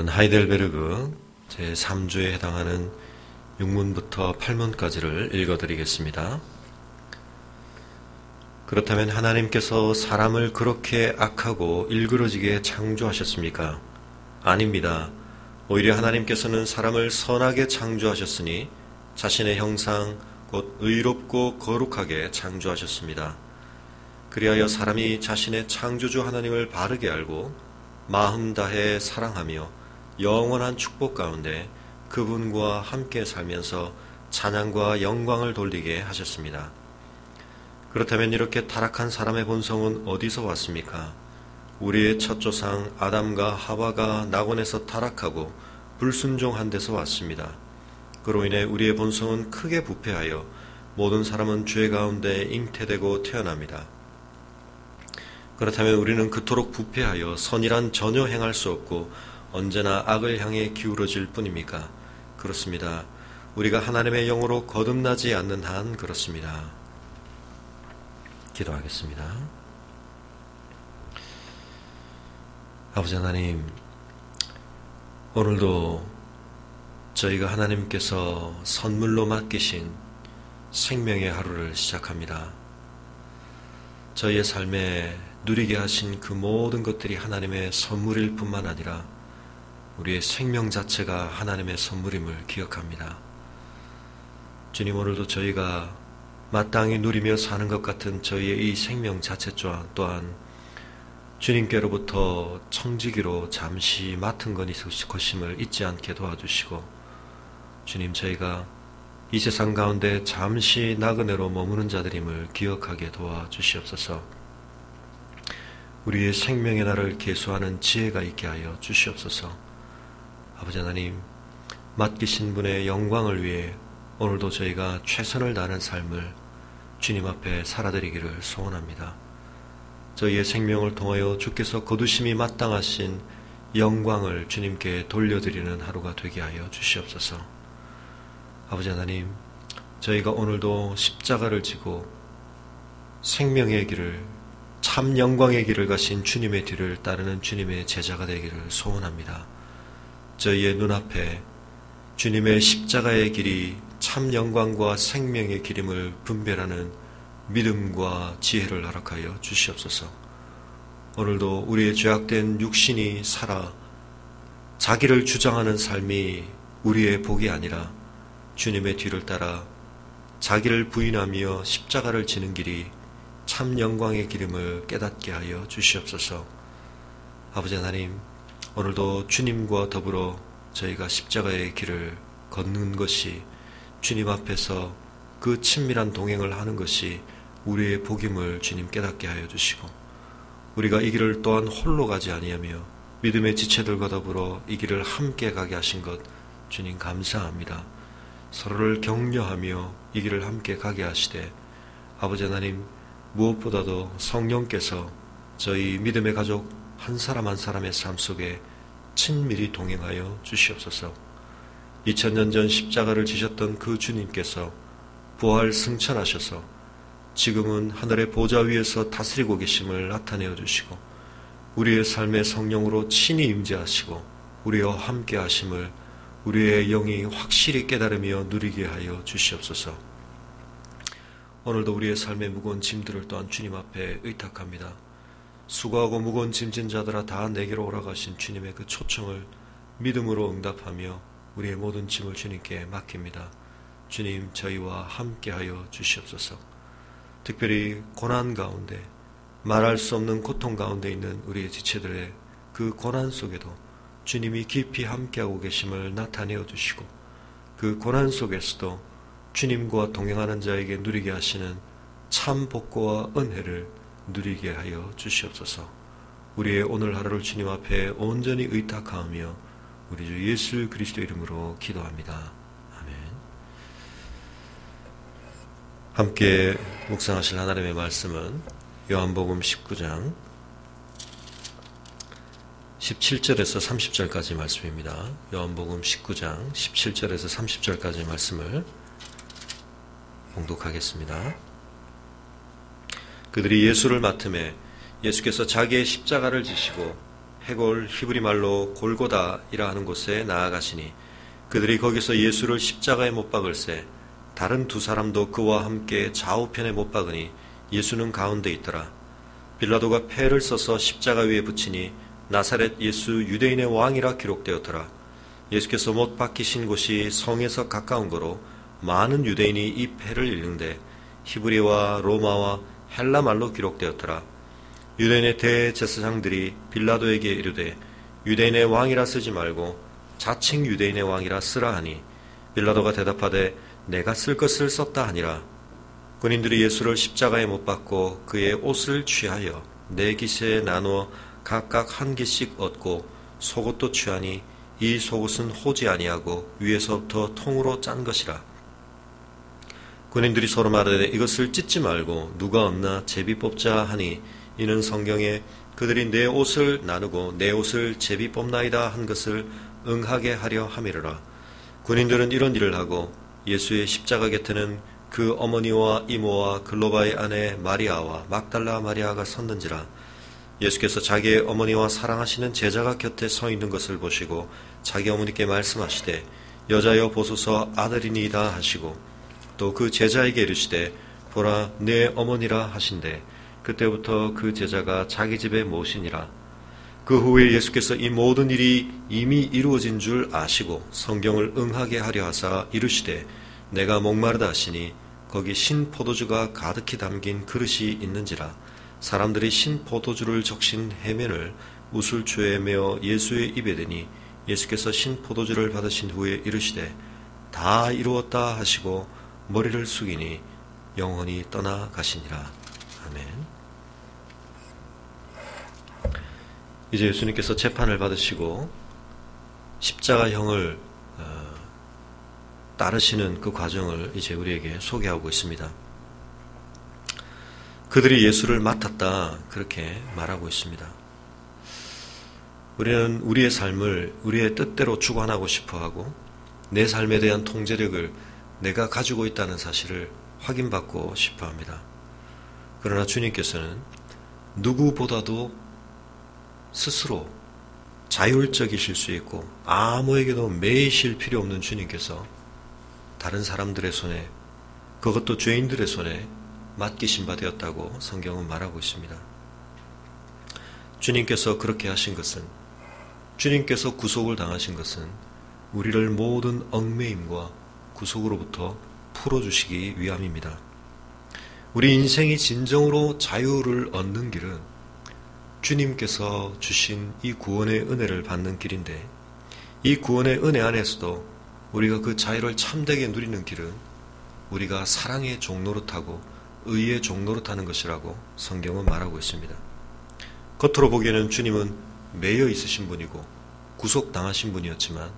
하이델베르그 제3주에 해당하는 6문부터 8문까지를 읽어드리겠습니다. 그렇다면 하나님께서 사람을 그렇게 악하고 일그러지게 창조하셨습니까? 아닙니다. 오히려 하나님께서는 사람을 선하게 창조하셨으니 자신의 형상 곧 의롭고 거룩하게 창조하셨습니다. 그리하여 사람이 자신의 창조주 하나님을 바르게 알고 마음 다해 사랑하며 영원한 축복 가운데 그분과 함께 살면서 찬양과 영광을 돌리게 하셨습니다. 그렇다면 이렇게 타락한 사람의 본성은 어디서 왔습니까? 우리의 첫 조상 아담과 하와가 낙원에서 타락하고 불순종한 데서 왔습니다. 그로 인해 우리의 본성은 크게 부패하여 모든 사람은 죄 가운데 잉태되고 태어납니다. 그렇다면 우리는 그토록 부패하여 선이란 전혀 행할 수 없고 언제나 악을 향해 기울어질 뿐입니까? 그렇습니다. 우리가 하나님의 영으로 거듭나지 않는 한 그렇습니다. 기도하겠습니다. 아버지 하나님, 오늘도 저희가 하나님께서 선물로 맡기신 생명의 하루를 시작합니다. 저희의 삶에 누리게 하신 그 모든 것들이 하나님의 선물일 뿐만 아니라 우리의 생명 자체가 하나님의 선물임을 기억합니다. 주님, 오늘도 저희가 마땅히 누리며 사는 것 같은 저희의 이 생명 자체 또한 주님께로부터 청지기로 잠시 맡은 것임을 잊지 않게 도와주시고, 주님, 저희가 이 세상 가운데 잠시 나그네로 머무는 자들임을 기억하게 도와주시옵소서. 우리의 생명의 날을 계수하는 지혜가 있게 하여 주시옵소서. 아버지 하나님, 맡기신 분의 영광을 위해 오늘도 저희가 최선을 다하는 삶을 주님 앞에 살아드리기를 소원합니다. 저희의 생명을 통하여 주께서 거두심이 마땅하신 영광을 주님께 돌려드리는 하루가 되게 하여 주시옵소서. 아버지 하나님, 저희가 오늘도 십자가를 지고 생명의 길을, 참 영광의 길을 가신 주님의 뒤를 따르는 주님의 제자가 되기를 소원합니다. 저희의 눈앞에 주님의 십자가의 길이 참 영광과 생명의 길임을 분별하는 믿음과 지혜를 허락하여 주시옵소서. 오늘도 우리의 죄악된 육신이 살아 자기를 주장하는 삶이 우리의 복이 아니라 주님의 뒤를 따라 자기를 부인하며 십자가를 지는 길이 참 영광의 길임을 깨닫게 하여 주시옵소서. 아버지 하나님, 오늘도 주님과 더불어 저희가 십자가의 길을 걷는 것이, 주님 앞에서 그 친밀한 동행을 하는 것이 우리의 복임을 주님 깨닫게 하여 주시고, 우리가 이 길을 또한 홀로 가지 아니하며 믿음의 지체들과 더불어 이 길을 함께 가게 하신 것 주님 감사합니다. 서로를 격려하며 이 길을 함께 가게 하시되, 아버지 하나님, 무엇보다도 성령께서 저희 믿음의 가족 한 사람 한 사람의 삶 속에 친밀히 동행하여 주시옵소서. 2000년 전 십자가를 지셨던 그 주님께서 부활 승천하셔서 지금은 하늘의 보좌 위에서 다스리고 계심을 나타내어 주시고, 우리의 삶의 성령으로 친히 임재하시고 우리와 함께 하심을 우리의 영이 확실히 깨달으며 누리게 하여 주시옵소서. 오늘도 우리의 삶의 무거운 짐들을 또한 주님 앞에 의탁합니다. 수고하고 무거운 짐진 자들아 다 내게로 오라 가신 주님의 그 초청을 믿음으로 응답하며 우리의 모든 짐을 주님께 맡깁니다. 주님, 저희와 함께하여 주시옵소서. 특별히 고난 가운데, 말할 수 없는 고통 가운데 있는 우리의 지체들의 그 고난 속에도 주님이 깊이 함께하고 계심을 나타내어 주시고, 그 고난 속에서도 주님과 동행하는 자에게 누리게 하시는 참 복과 은혜를 누리게 하여 주시옵소서. 우리의 오늘 하루를 주님 앞에 온전히 의탁하며 우리 주 예수 그리스도 이름으로 기도합니다. 아멘. 함께 묵상하실 하나님의 말씀은 요한복음 19장 17절에서 30절까지 말씀입니다. 요한복음 19장 17절에서 30절까지 말씀을 봉독하겠습니다. 그들이 예수를 맡음에 예수께서 자기의 십자가를 지시고 해골 히브리 말로 골고다이라 하는 곳에 나아가시니 그들이 거기서 예수를 십자가에 못 박을새 다른 두 사람도 그와 함께 좌우편에 못 박으니 예수는 가운데 있더라. 빌라도가 패를 써서 십자가 위에 붙이니 나사렛 예수 유대인의 왕이라 기록되었더라. 예수께서 못 박히신 곳이 성에서 가까운 거로 많은 유대인이 이 패를 읽는데 히브리와 로마와 헬라 말로 기록되었더라. 유대인의 대제사장들이 빌라도에게 이르되 유대인의 왕이라 쓰지 말고 자칭 유대인의 왕이라 쓰라 하니 빌라도가 대답하되 내가 쓸 것을 썼다 하니라. 군인들이 예수를 십자가에 못 박고 그의 옷을 취하여 네 기세에 나누어 각각 한 개씩 얻고 속옷도 취하니 이 속옷은 호지 아니하고 위에서부터 통으로 짠 것이라. 군인들이 서로 말하되 이것을 찢지 말고 누가 없나 제비 뽑자 하니 이는 성경에 그들이 내 옷을 나누고 내 옷을 제비 뽑나이다 한 것을 응하게 하려 함이르라. 군인들은 이런 일을 하고 예수의 십자가 곁에는 그 어머니와 이모와 글로바의 아내 마리아와 막달라 마리아가 섰는지라. 예수께서 자기의 어머니와 사랑하시는 제자가 곁에 서 있는 것을 보시고 자기 어머니께 말씀하시되 여자여 보소서 아들이니이다 하시고 또 그 제자에게 이르시되 보라 내 어머니라 하신대 그때부터 그 제자가 자기 집에 모시니라. 그 후에 예수께서 이 모든 일이 이미 이루어진 줄 아시고 성경을 응하게 하려 하사 이르시되 내가 목마르다 하시니 거기 신 포도주가 가득히 담긴 그릇이 있는지라. 사람들이 신 포도주를 적신 해면을 우슬초에 메어 예수의 입에 대니 예수께서 신 포도주를 받으신 후에 이르시되 다 이루었다 하시고 머리를 숙이니 영원히 떠나가시니라. 아멘. 이제 예수님께서 재판을 받으시고 십자가형을 따르시는 그 과정을 이제 우리에게 소개하고 있습니다. 그들이 예수를 맡았다 그렇게 말하고 있습니다. 우리는 우리의 삶을 우리의 뜻대로 주관하고 싶어하고 내 삶에 대한 통제력을 내가 가지고 있다는 사실을 확인받고 싶어합니다. 그러나 주님께서는 누구보다도 스스로 자율적이실 수 있고 아무에게도 매이실 필요 없는 주님께서 다른 사람들의 손에 그것도 죄인들의 손에 맡기신 바 되었다고 성경은 말하고 있습니다. 주님께서 그렇게 하신 것은 주님께서 구속을 당하신 것은 우리를 모든 얽매임과 구속으로부터 풀어주시기 위함입니다. 우리 인생이 진정으로 자유를 얻는 길은 주님께서 주신 이 구원의 은혜를 받는 길인데 이 구원의 은혜 안에서도 우리가 그 자유를 참되게 누리는 길은 우리가 사랑의 종노릇하고 의의 종노릇하는 것이라고 성경은 말하고 있습니다. 겉으로 보기에는 주님은 매여 있으신 분이고 구속당하신 분이었지만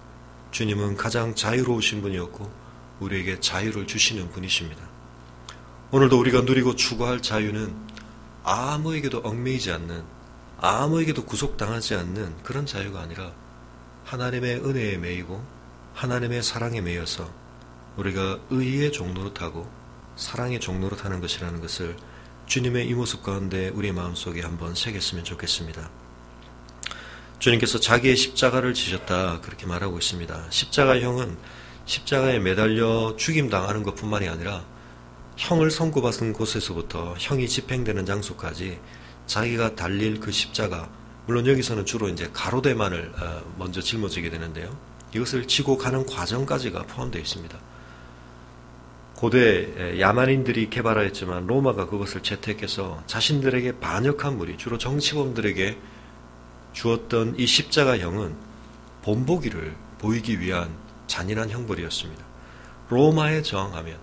주님은 가장 자유로우신 분이었고 우리에게 자유를 주시는 분이십니다. 오늘도 우리가 누리고 추구할 자유는 아무에게도 얽매이지 않는 아무에게도 구속당하지 않는 그런 자유가 아니라 하나님의 은혜에 매이고 하나님의 사랑에 매여서 우리가 의의 종노릇하고 사랑의 종노릇하는 것이라는 것을 주님의 이 모습 가운데 우리 마음속에 한번 새겼으면 좋겠습니다. 주님께서 자기의 십자가를 지셨다 그렇게 말하고 있습니다. 십자가형은 십자가에 매달려 죽임당하는 것뿐만이 아니라 형을 선고받은 곳에서부터 형이 집행되는 장소까지 자기가 달릴 그 십자가, 물론 여기서는 주로 이제 가로대만을 먼저 짊어지게 되는데요. 이것을 지고 가는 과정까지가 포함되어 있습니다. 고대 야만인들이 개발하였지만 로마가 그것을 채택해서 자신들에게 반역한 무리, 주로 정치범들에게 주었던 이 십자가형은 본보기를 보이기 위한 잔인한 형벌이었습니다. 로마에 저항하면,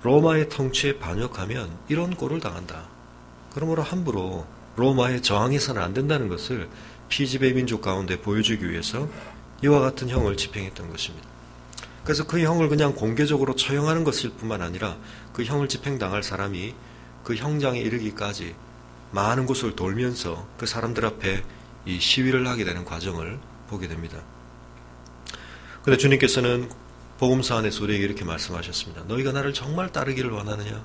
로마의 통치에 반역하면 이런 꼴을 당한다. 그러므로 함부로 로마에 저항해서는 안 된다는 것을 피지배 민족 가운데 보여주기 위해서 이와 같은 형을 집행했던 것입니다. 그래서 그 형을 그냥 공개적으로 처형하는 것일 뿐만 아니라 그 형을 집행당할 사람이 그 형장에 이르기까지 많은 곳을 돌면서 그 사람들 앞에 이 시위를 하게 되는 과정을 보게 됩니다. 그런데 주님께서는 복음서 안에서 우리에게 이렇게 말씀하셨습니다. 너희가 나를 정말 따르기를 원하느냐?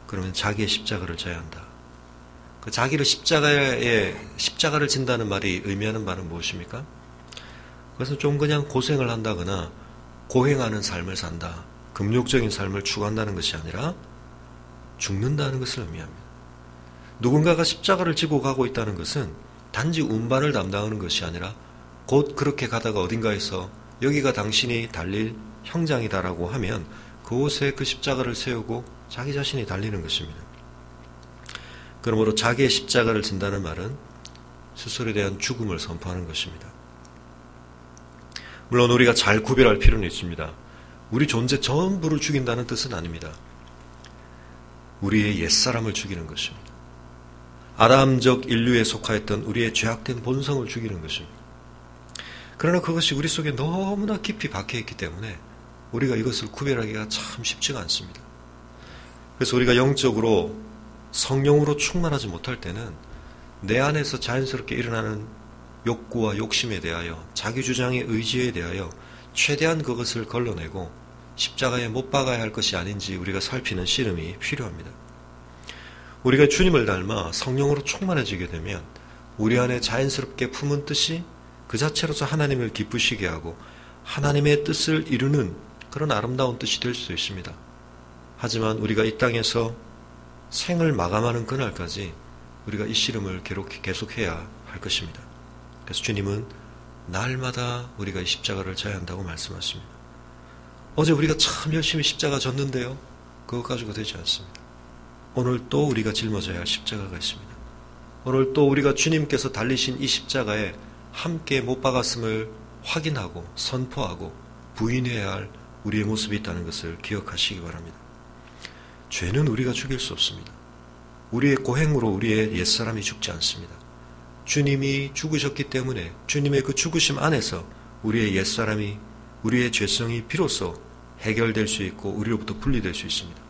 그러면 자기의 십자가를 져야 한다. 그 자기를 십자가를 진다는 말이 의미하는 바는 무엇입니까? 그것은 좀 그냥 고생을 한다거나 고행하는 삶을 산다, 금욕적인 삶을 추구한다는 것이 아니라 죽는다는 것을 의미합니다. 누군가가 십자가를 지고 가고 있다는 것은 단지 운반을 담당하는 것이 아니라 곧 그렇게 가다가 어딘가에서 여기가 당신이 달릴 형장이다라고 하면 그곳에 그 십자가를 세우고 자기 자신이 달리는 것입니다. 그러므로 자기의 십자가를 진다는 말은 스스로에 대한 죽음을 선포하는 것입니다. 물론 우리가 잘 구별할 필요는 있습니다. 우리 존재 전부를 죽인다는 뜻은 아닙니다. 우리의 옛사람을 죽이는 것입니다. 아담적 인류에 속하였던 우리의 죄악된 본성을 죽이는 것입니다. 그러나 그것이 우리 속에 너무나 깊이 박혀있기 때문에 우리가 이것을 구별하기가 참 쉽지가 않습니다. 그래서 우리가 영적으로 성령으로 충만하지 못할 때는 내 안에서 자연스럽게 일어나는 욕구와 욕심에 대하여, 자기 주장의 의지에 대하여 최대한 그것을 걸러내고 십자가에 못 박아야 할 것이 아닌지 우리가 살피는 씨름이 필요합니다. 우리가 주님을 닮아 성령으로 충만해지게 되면 우리 안에 자연스럽게 품은 뜻이 그 자체로서 하나님을 기쁘시게 하고 하나님의 뜻을 이루는 그런 아름다운 뜻이 될 수도 있습니다. 하지만 우리가 이 땅에서 생을 마감하는 그날까지 우리가 이 씨름을 계속해야 할 것입니다. 그래서 주님은 날마다 우리가 이 십자가를 져야 한다고 말씀하십니다. 어제 우리가 참 열심히 십자가 졌는데요, 그것 가지고 되지 않습니다. 오늘 또 우리가 짊어져야 할 십자가가 있습니다. 오늘 또 우리가 주님께서 달리신 이 십자가에 함께 못 박았음을 확인하고 선포하고 부인해야 할 우리의 모습이 있다는 것을 기억하시기 바랍니다. 죄는 우리가 죽일 수 없습니다. 우리의 고행으로 우리의 옛사람이 죽지 않습니다. 주님이 죽으셨기 때문에 주님의 그 죽으심 안에서 우리의 옛사람이, 우리의 죄성이 비로소 해결될 수 있고 우리로부터 분리될 수 있습니다.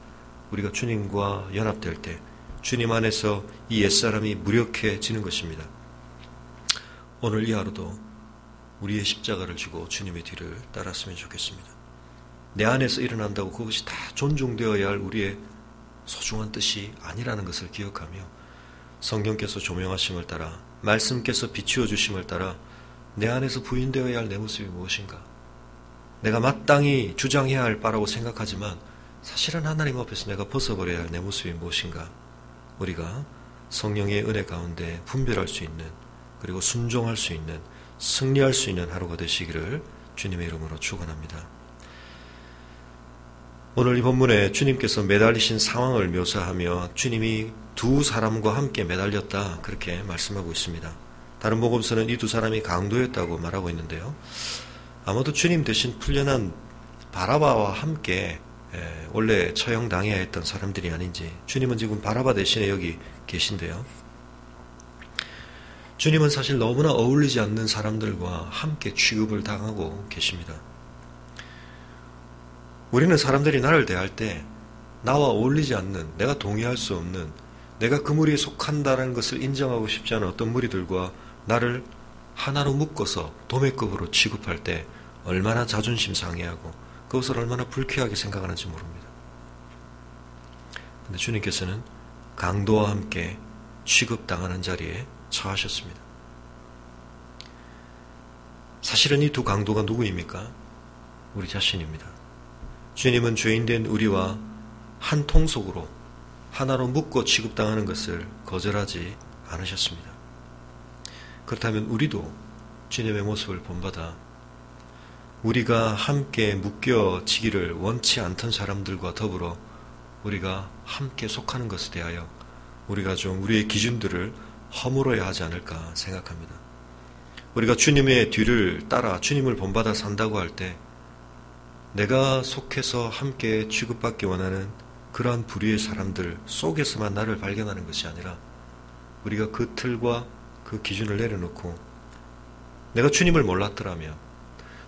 우리가 주님과 연합될 때 주님 안에서 이 옛사람이 무력해지는 것입니다. 오늘 이 하루도 우리의 십자가를 지고 주님의 뒤를 따랐으면 좋겠습니다. 내 안에서 일어난다고 그것이 다 존중되어야 할 우리의 소중한 뜻이 아니라는 것을 기억하며 성령께서 조명하심을 따라, 말씀께서 비추어 주심을 따라 내 안에서 부인되어야 할 내 모습이 무엇인가? 내가 마땅히 주장해야 할 바라고 생각하지만 사실은 하나님 앞에서 내가 벗어버려야 할 내 모습이 무엇인가? 우리가 성령의 은혜 가운데 분별할 수 있는, 그리고 순종할 수 있는, 승리할 수 있는 하루가 되시기를 주님의 이름으로 축원합니다. 오늘 이 본문에 주님께서 매달리신 상황을 묘사하며 주님이 두 사람과 함께 매달렸다, 그렇게 말씀하고 있습니다. 다른 복음서는 이 두 사람이 강도였다고 말하고 있는데요, 아마도 주님 대신 풀려난 바라바와 함께 원래 처형당해야 했던 사람들이 아닌지. 주님은 지금 바라바 대신에 여기 계신데요, 주님은 사실 너무나 어울리지 않는 사람들과 함께 취급을 당하고 계십니다. 우리는 사람들이 나를 대할 때 나와 어울리지 않는, 내가 동의할 수 없는, 내가 그 무리에 속한다는 것을 인정하고 싶지 않은 어떤 무리들과 나를 하나로 묶어서 도매급으로 취급할 때 얼마나 자존심 상해하고 그것을 얼마나 불쾌하게 생각하는지 모릅니다. 그런데 주님께서는 강도와 함께 취급당하는 자리에 처하셨습니다. 사실은 이 두 강도가 누구입니까? 우리 자신입니다. 주님은 죄인된 우리와 한 통속으로 하나로 묶어 취급당하는 것을 거절하지 않으셨습니다. 그렇다면 우리도 주님의 모습을 본받아 우리가 함께 묶여지기를 원치 않던 사람들과 더불어 우리가 함께 속하는 것에 대하여 우리가 좀 우리의 기준들을 허물어야 하지 않을까 생각합니다. 우리가 주님의 뒤를 따라 주님을 본받아 산다고 할 때 내가 속해서 함께 취급받기 원하는 그러한 부류의 사람들 속에서만 나를 발견하는 것이 아니라 우리가 그 틀과 그 기준을 내려놓고 내가 주님을 몰랐더라면,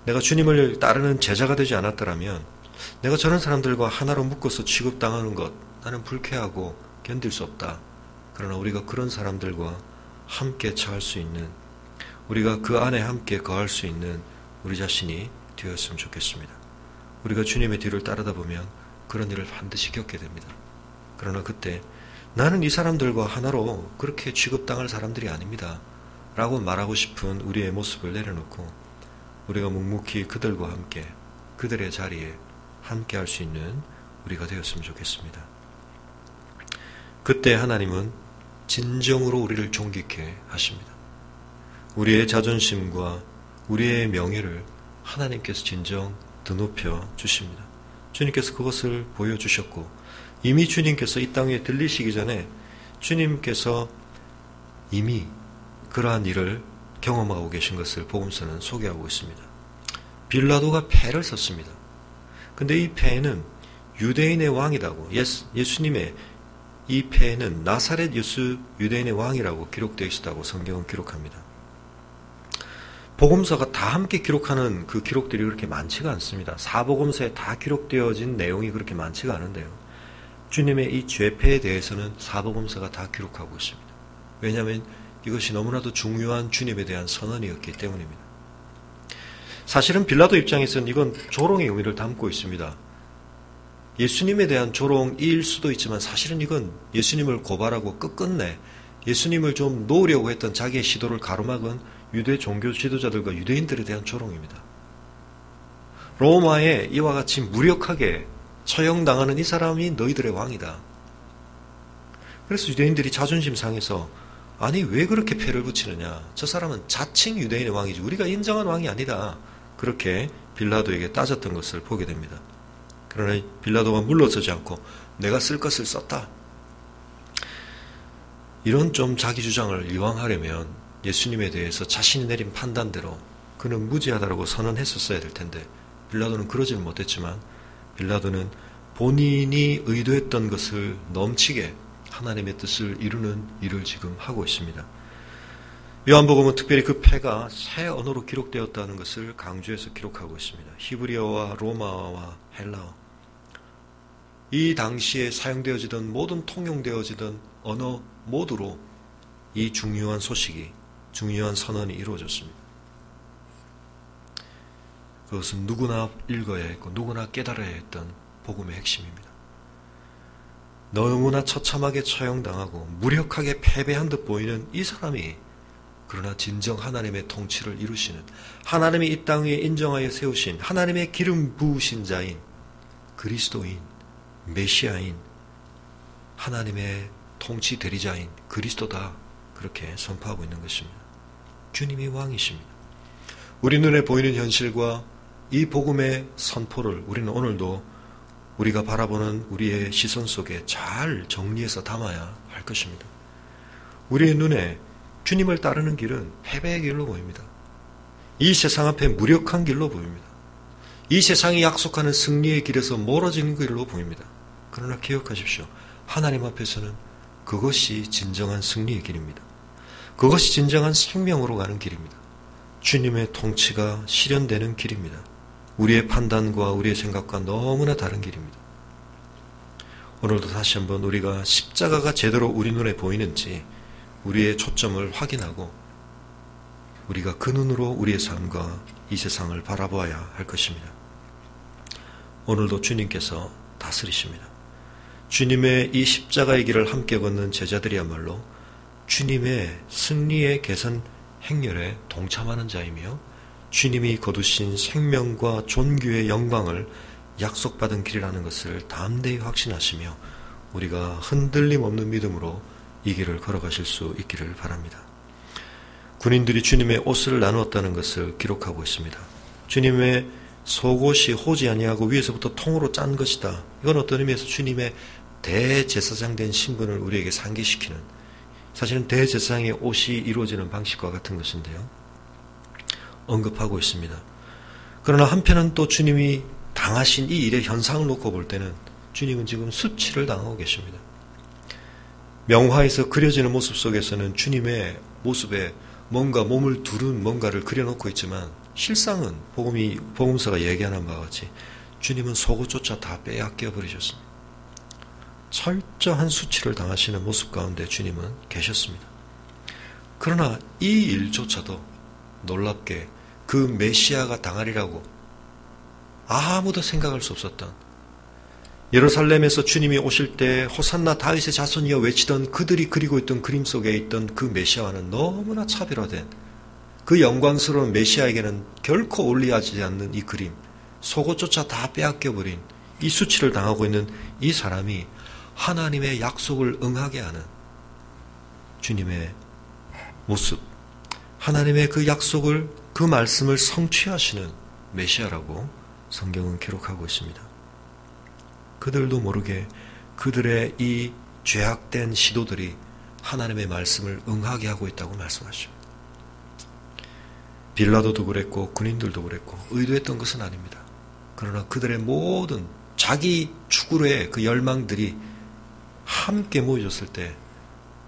내가 주님을 따르는 제자가 되지 않았더라면 내가 저런 사람들과 하나로 묶어서 취급당하는 것, 나는 불쾌하고 견딜 수 없다. 그러나 우리가 그런 사람들과 함께 처할 수 있는, 우리가 그 안에 함께 거할 수 있는 우리 자신이 되었으면 좋겠습니다. 우리가 주님의 뒤를 따르다 보면 그런 일을 반드시 겪게 됩니다. 그러나 그때 나는 이 사람들과 하나로 그렇게 취급당할 사람들이 아닙니다. 라고 말하고 싶은 우리의 모습을 내려놓고 우리가 묵묵히 그들과 함께 그들의 자리에 함께 할 수 있는 우리가 되었으면 좋겠습니다. 그때 하나님은 진정으로 우리를 존귀케 하십니다. 우리의 자존심과 우리의 명예를 하나님께서 진정 드높여 주십니다. 주님께서 그것을 보여주셨고 이미 주님께서 이 땅 위에 들리시기 전에 주님께서 이미 그러한 일을 경험하고 계신 것을 복음서는 소개하고 있습니다. 빌라도가 패를 썼습니다. 근데 이 패는 유대인의 왕이라고 예수님의 이 패는 나사렛 예수 유대인의 왕이라고 기록되어 있다고 성경은 기록합니다. 복음서가 다 함께 기록하는 그 기록들이 그렇게 많지가 않습니다. 사복음서에 다 기록되어진 내용이 그렇게 많지가 않은데요. 주님의 이 죄패에 대해서는 사복음서가 다 기록하고 있습니다. 왜냐하면 이것이 너무나도 중요한 주님에 대한 선언이었기 때문입니다. 사실은 빌라도 입장에서는 이건 조롱의 의미를 담고 있습니다. 예수님에 대한 조롱일 수도 있지만 사실은 이건 예수님을 고발하고 끝끝내 예수님을 좀 놓으려고 했던 자기의 시도를 가로막은 유대 종교 지도자들과 유대인들에 대한 조롱입니다. 로마에 이와 같이 무력하게 처형당하는 이 사람이 너희들의 왕이다. 그래서 유대인들이 자존심 상해서 아니 왜 그렇게 패를 붙이느냐. 저 사람은 자칭 유대인의 왕이지 우리가 인정한 왕이 아니다. 그렇게 빌라도에게 따졌던 것을 보게 됩니다. 그러나 빌라도가 물러서지 않고 내가 쓸 것을 썼다. 이런 좀 자기 주장을 이왕하려면 예수님에 대해서 자신이 내린 판단대로 그는 무죄하다고 선언했었어야 될 텐데 빌라도는 그러지는 못했지만 빌라도는 본인이 의도했던 것을 넘치게 하나님의 뜻을 이루는 일을 지금 하고 있습니다. 요한복음은 특별히 그 패가 새 언어로 기록되었다는 것을 강조해서 기록하고 있습니다. 히브리어와 로마어와 헬라어 이 당시에 사용되어지던 모든 통용되어지던 언어 모두로 이 중요한 소식이 중요한 선언이 이루어졌습니다. 그것은 누구나 읽어야 했고 누구나 깨달아야 했던 복음의 핵심입니다. 너무나 처참하게 처형당하고 무력하게 패배한 듯 보이는 이 사람이 그러나 진정 하나님의 통치를 이루시는 하나님이 이 땅 위에 인정하여 세우신 하나님의 기름 부으신 자인 그리스도인 메시아인 하나님의 통치 대리자인 그리스도다 그렇게 선포하고 있는 것입니다. 주님이 왕이십니다. 우리 눈에 보이는 현실과 이 복음의 선포를 우리는 오늘도 우리가 바라보는 우리의 시선 속에 잘 정리해서 담아야 할 것입니다. 우리의 눈에 주님을 따르는 길은 패배의 길로 보입니다. 이 세상 앞에 무력한 길로 보입니다. 이 세상이 약속하는 승리의 길에서 멀어지는 길로 보입니다. 그러나 기억하십시오. 하나님 앞에서는 그것이 진정한 승리의 길입니다. 그것이 진정한 생명으로 가는 길입니다. 주님의 통치가 실현되는 길입니다. 우리의 판단과 우리의 생각과 너무나 다른 길입니다. 오늘도 다시 한번 우리가 십자가가 제대로 우리 눈에 보이는지 우리의 초점을 확인하고 우리가 그 눈으로 우리의 삶과 이 세상을 바라보아야 할 것입니다. 오늘도 주님께서 다스리십니다. 주님의 이 십자가의 길을 함께 걷는 제자들이야말로 주님의 승리의 개선 행렬에 동참하는 자이며 주님이 거두신 생명과 존귀의 영광을 약속받은 길이라는 것을 담대히 확신하시며 우리가 흔들림 없는 믿음으로 이 길을 걸어가실 수 있기를 바랍니다. 군인들이 주님의 옷을 나누었다는 것을 기록하고 있습니다. 주님의 속옷이 호지 아니하고 위에서부터 통으로 짠 것이다. 이건 어떤 의미에서 주님의 대제사장 된 신분을 우리에게 상기시키는 사실은 대제사장의 옷이 이루어지는 방식과 같은 것인데요. 언급하고 있습니다. 그러나 한편은 또 주님이 당하신 이 일의 현상을 놓고 볼 때는 주님은 지금 수치를 당하고 계십니다. 명화에서 그려지는 모습 속에서는 주님의 모습에 뭔가 몸을 두른 뭔가를 그려놓고 있지만 실상은 복음서가 얘기하는 바와 같이 주님은 속옷조차 다 빼앗겨 버리셨습니다. 철저한 수치를 당하시는 모습 가운데 주님은 계셨습니다. 그러나 이 일조차도 놀랍게 그 메시아가 당하리라고 아무도 생각할 수 없었던 예루살렘에서 주님이 오실 때 호산나 다윗의 자손이여 외치던 그들이 그리고 있던 그림 속에 있던 그 메시아와는 너무나 차별화된 그 영광스러운 메시아에게는 결코 어울리지 않는 이 그림, 속옷조차 다 빼앗겨버린 이 수치를 당하고 있는 이 사람이 하나님의 약속을 응하게 하는 주님의 모습, 하나님의 그 약속을, 그 말씀을 성취하시는 메시아라고 성경은 기록하고 있습니다. 그들도 모르게 그들의 이 죄악된 시도들이 하나님의 말씀을 응하게 하고 있다고 말씀하십니다. 빌라도도 그랬고 군인들도 그랬고 의도했던 것은 아닙니다. 그러나 그들의 모든 자기 추구의 그 열망들이 함께 모여졌을 때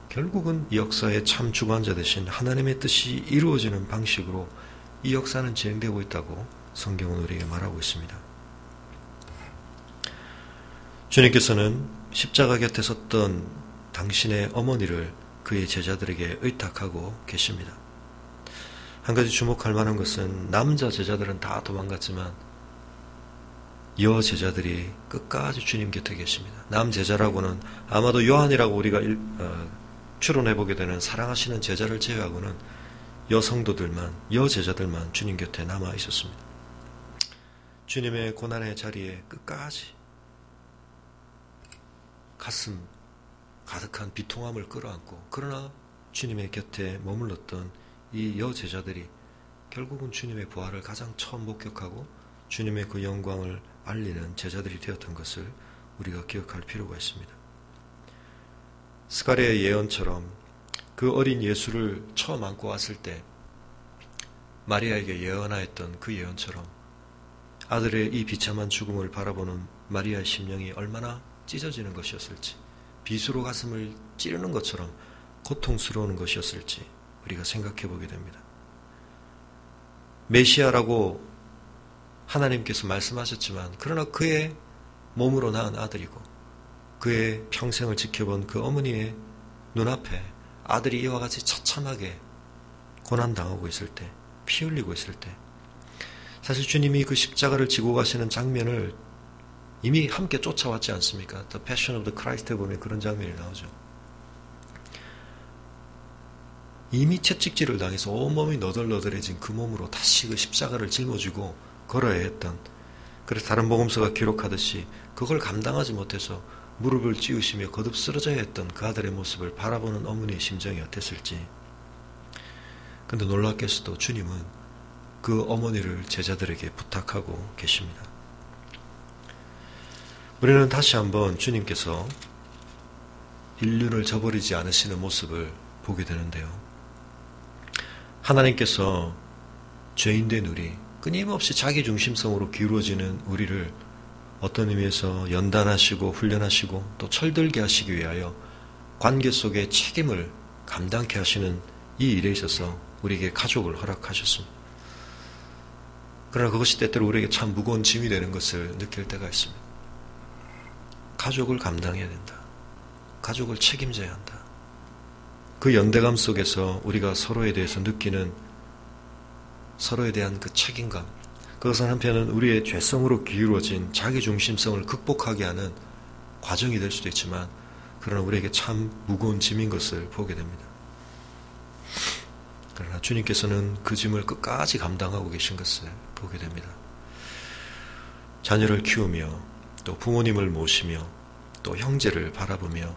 결국은 이 역사의 참 주관자 되신 하나님의 뜻이 이루어지는 방식으로 이 역사는 진행되고 있다고 성경은 우리에게 말하고 있습니다. 주님께서는 십자가 곁에 섰던 당신의 어머니를 그의 제자들에게 의탁하고 계십니다. 한 가지 주목할 만한 것은 남자 제자들은 다 도망갔지만 여 제자들이 끝까지 주님 곁에 계십니다. 남 제자라고는 아마도 요한이라고 우리가 추론해보게 되는 사랑하시는 제자를 제외하고는 여성도들만, 여 제자들만 주님 곁에 남아 있었습니다. 주님의 고난의 자리에 끝까지 가슴 가득한 비통함을 끌어안고 그러나 주님의 곁에 머물렀던 이 여제자들이 결국은 주님의 부활을 가장 처음 목격하고 주님의 그 영광을 알리는 제자들이 되었던 것을 우리가 기억할 필요가 있습니다. 스가랴의 예언처럼 그 어린 예수를 처음 안고 왔을 때 마리아에게 예언하였던 그 예언처럼 아들의 이 비참한 죽음을 바라보는 마리아의 심령이 얼마나 찢어지는 것이었을지, 비수로 가슴을 찌르는 것처럼 고통스러운 것이었을지 우리가 생각해 보게 됩니다. 메시아라고 하나님께서 말씀하셨지만 그러나 그의 몸으로 낳은 아들이고 그의 평생을 지켜본 그 어머니의 눈앞에 아들이 이와 같이 처참하게 고난당하고 있을 때, 피 흘리고 있을 때 사실 주님이 그 십자가를 지고 가시는 장면을 이미 함께 쫓아왔지 않습니까? The Passion of the Christ에 보면 그런 장면이 나오죠. 이미 채찍질을 당해서 온몸이 너덜너덜해진 그 몸으로 다시 그 십자가를 짊어지고 걸어야 했던, 그래서 다른 복음서가 기록하듯이 그걸 감당하지 못해서 무릎을 찌우시며 거듭 쓰러져야 했던 그 아들의 모습을 바라보는 어머니의 심정이 어땠을지. 근데 놀랍게도 주님은 그 어머니를 제자들에게 부탁하고 계십니다. 우리는 다시 한번 주님께서 인륜을 저버리지 않으시는 모습을 보게 되는데요. 하나님께서 죄인된 우리, 끊임없이 자기중심성으로 기울어지는 우리를 어떤 의미에서 연단하시고 훈련하시고 또 철들게 하시기 위하여 관계 속의 책임을 감당케 하시는 이 일에 있어서 우리에게 가족을 허락하셨습니다. 그러나 그것이 때때로 우리에게 참 무거운 짐이 되는 것을 느낄 때가 있습니다. 가족을 감당해야 된다. 가족을 책임져야 한다. 그 연대감 속에서 우리가 서로에 대해서 느끼는 서로에 대한 그 책임감, 그것은 한편은 우리의 죄성으로 기울어진 자기중심성을 극복하게 하는 과정이 될 수도 있지만 그러나 우리에게 참 무거운 짐인 것을 보게 됩니다. 그러나 주님께서는 그 짐을 끝까지 감당하고 계신 것을 보게 됩니다. 자녀를 키우며 또 부모님을 모시며 또 형제를 바라보며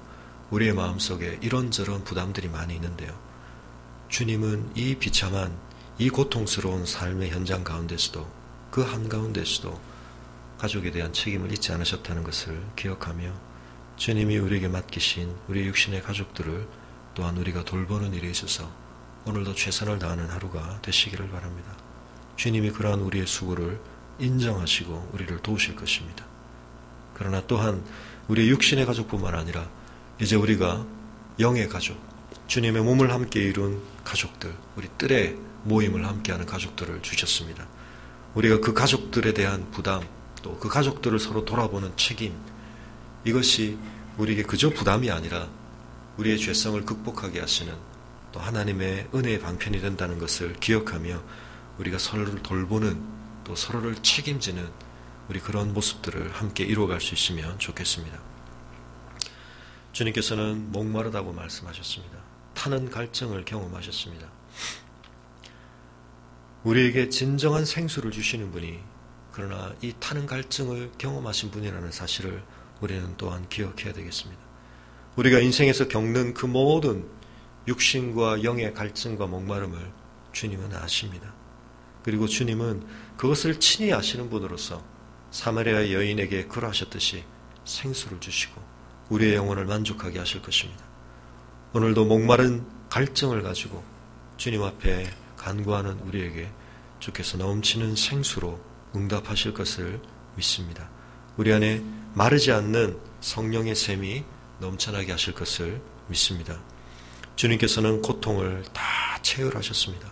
우리의 마음속에 이런저런 부담들이 많이 있는데요. 주님은 이 비참한 이 고통스러운 삶의 현장 가운데서도 그 한가운데서도 가족에 대한 책임을 잊지 않으셨다는 것을 기억하며 주님이 우리에게 맡기신 우리 육신의 가족들을 또한 우리가 돌보는 일에 있어서 오늘도 최선을 다하는 하루가 되시기를 바랍니다. 주님이 그러한 우리의 수고를 인정하시고 우리를 도우실 것입니다. 그러나 또한 우리의 육신의 가족뿐만 아니라 이제 우리가 영의 가족, 주님의 몸을 함께 이룬 가족들, 우리 뜰의 모임을 함께하는 가족들을 주셨습니다. 우리가 그 가족들에 대한 부담, 또 그 가족들을 서로 돌아보는 책임, 이것이 우리에게 그저 부담이 아니라 우리의 죄성을 극복하게 하시는 또 하나님의 은혜의 방편이 된다는 것을 기억하며 우리가 서로를 돌보는 또 서로를 책임지는 우리 그런 모습들을 함께 이루어갈 수 있으면 좋겠습니다. 주님께서는 목마르다고 말씀하셨습니다. 타는 갈증을 경험하셨습니다. 우리에게 진정한 생수를 주시는 분이 그러나 이 타는 갈증을 경험하신 분이라는 사실을 우리는 또한 기억해야 되겠습니다. 우리가 인생에서 겪는 그 모든 육신과 영의 갈증과 목마름을 주님은 아십니다. 그리고 주님은 그것을 친히 아시는 분으로서 사마리아 여인에게 그러하셨듯이 생수를 주시고 우리의 영혼을 만족하게 하실 것입니다. 오늘도 목마른 갈증을 가지고 주님 앞에 간구하는 우리에게 주께서 넘치는 생수로 응답하실 것을 믿습니다. 우리 안에 마르지 않는 성령의 샘이 넘쳐나게 하실 것을 믿습니다. 주님께서는 고통을 다 체휼하셨습니다.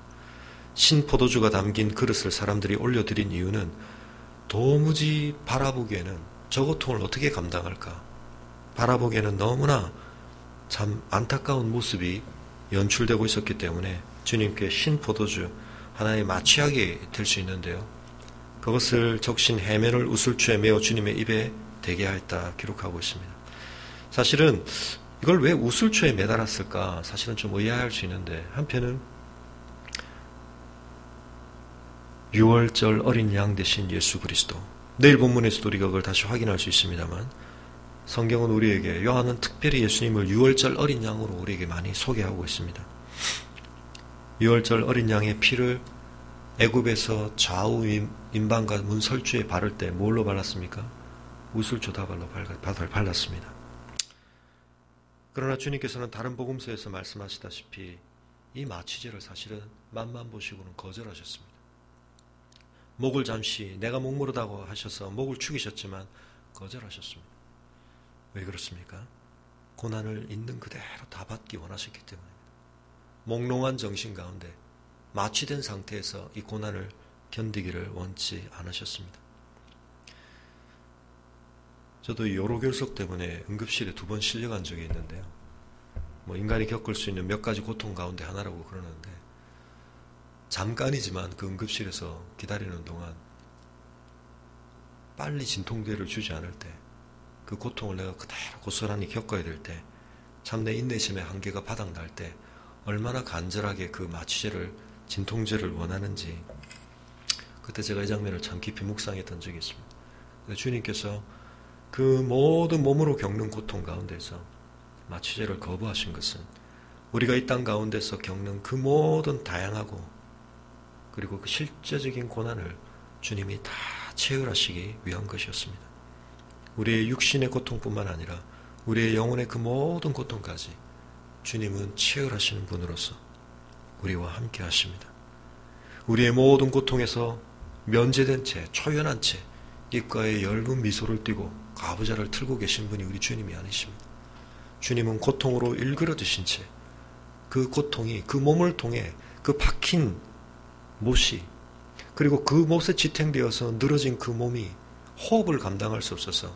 신포도주가 담긴 그릇을 사람들이 올려드린 이유는 도무지 바라보기에는 저 고통을 어떻게 감당할까? 바라보기에는 너무나 참 안타까운 모습이 연출되고 있었기 때문에 주님께 신포도주 하나의 마취약이 될 수 있는데요. 그것을 적신 해면을 우슬초에 메어 주님의 입에 대게 하였다 기록하고 있습니다. 사실은 이걸 왜 우슬초에 매달았을까? 사실은 좀 의아할 수 있는데 한편은 6월절 어린 양 되신 예수 그리스도, 내일 본문에서도 우리가 그걸 다시 확인할 수 있습니다만 성경은 우리에게, 요한은 특별히 예수님을 6월절 어린 양으로 우리에게 많이 소개하고 있습니다. 6월절 어린 양의 피를 애굽에서 좌우 임방과 문설주에 바를 때 뭘로 발랐습니까? 우슬초 다발로 발랐습니다. 그러나 주님께서는 다른 복음서에서 말씀하시다시피 이 마취제를 사실은 맛만 보시고는 거절하셨습니다. 목을 잠시 내가 목마르다고 하셔서 목을 축이셨지만 거절하셨습니다. 왜 그렇습니까? 고난을 있는 그대로 다 받기 원하셨기 때문입니다. 몽롱한 정신 가운데 마취된 상태에서 이 고난을 견디기를 원치 않으셨습니다. 저도 요로결석 때문에 응급실에 2번 실려간 적이 있는데요. 인간이 겪을 수 있는 몇 가지 고통 가운데 하나라고 그러는데 잠깐이지만 그 응급실에서 기다리는 동안 빨리 진통제를 주지 않을 때 그 고통을 내가 그대로 고스란히 겪어야 될 때 참 내 인내심의 한계가 바닥날 때 얼마나 간절하게 그 마취제를 진통제를 원하는지 그때 제가 이 장면을 참 깊이 묵상했던 적이 있습니다. 주님께서 그 모든 몸으로 겪는 고통 가운데서 마취제를 거부하신 것은 우리가 이 땅 가운데서 겪는 그 모든 다양하고 그리고 그 실제적인 고난을 주님이 다 체휼하시기 위한 것이었습니다. 우리의 육신의 고통뿐만 아니라 우리의 영혼의 그 모든 고통까지 주님은 체휼하시는 분으로서 우리와 함께 하십니다. 우리의 모든 고통에서 면제된 채, 초연한 채 입가에 엷은 미소를 띠고 가부좌를 틀고 계신 분이 우리 주님이 아니십니다. 주님은 고통으로 일그러지신 채 그 고통이 그 몸을 통해 그 박힌 못이 그리고 그 못에 지탱되어서 늘어진 그 몸이 호흡을 감당할 수 없어서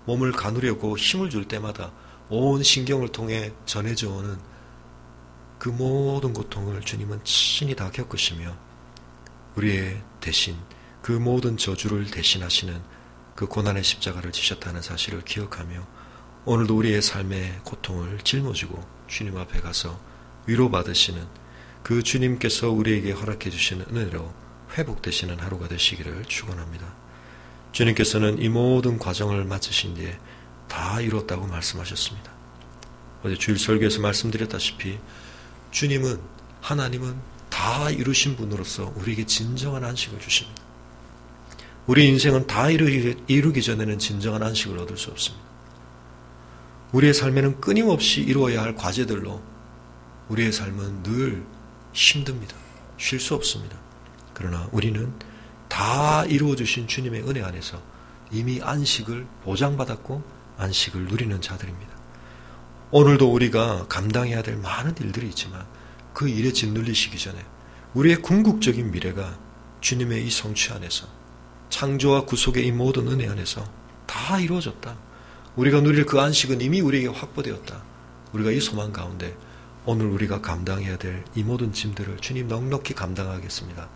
몸을 가누려고 힘을 줄 때마다 온 신경을 통해 전해져 오는 그 모든 고통을 주님은 친히 다 겪으시며 우리의 대신 그 모든 저주를 대신하시는 그 고난의 십자가를 지셨다는 사실을 기억하며 오늘도 우리의 삶의 고통을 짊어지고 주님 앞에 가서 위로받으시는 그 주님께서 우리에게 허락해 주시는 은혜로 회복되시는 하루가 되시기를 축원합니다. 주님께서는 이 모든 과정을 마치신 뒤에 다 이뤘다고 말씀하셨습니다. 어제 주일 설교에서 말씀드렸다시피 주님은, 하나님은 다 이루신 분으로서 우리에게 진정한 안식을 주십니다. 우리 인생은 다 이루기 전에는 진정한 안식을 얻을 수 없습니다. 우리의 삶에는 끊임없이 이루어야 할 과제들로 우리의 삶은 늘 힘듭니다. 쉴 수 없습니다. 그러나 우리는 다 이루어주신 주님의 은혜 안에서 이미 안식을 보장받았고 안식을 누리는 자들입니다. 오늘도 우리가 감당해야 될 많은 일들이 있지만 그 일에 짓눌리시기 전에 우리의 궁극적인 미래가 주님의 이 성취 안에서 창조와 구속의 이 모든 은혜 안에서 다 이루어졌다. 우리가 누릴 그 안식은 이미 우리에게 확보되었다. 우리가 이 소망 가운데 오늘 우리가 감당해야 될 이 모든 짐들을 주님 넉넉히 감당하겠습니다.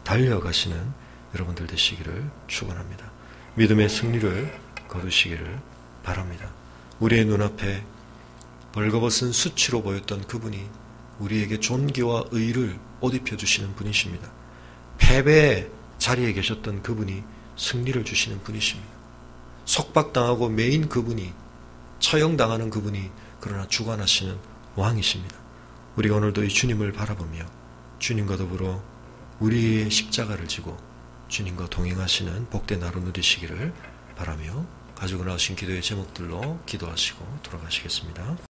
달려가시는 여러분들 되시기를 축원합니다. 믿음의 승리를 거두시기를 바랍니다. 우리의 눈앞에 벌거벗은 수치로 보였던 그분이 우리에게 존귀와 의를 옷 입혀주시는 분이십니다. 패배의 자리에 계셨던 그분이 승리를 주시는 분이십니다. 속박당하고 매인 그분이, 처형당하는 그분이 그러나 주관하시는 왕이십니다. 우리가 오늘도 이 주님을 바라보며 주님과 더불어 우리의 십자가를 지고 주님과 동행하시는 복된 하루 누리시기를 바라며 가지고 나오신 기도의 제목들로 기도하시고 돌아가시겠습니다.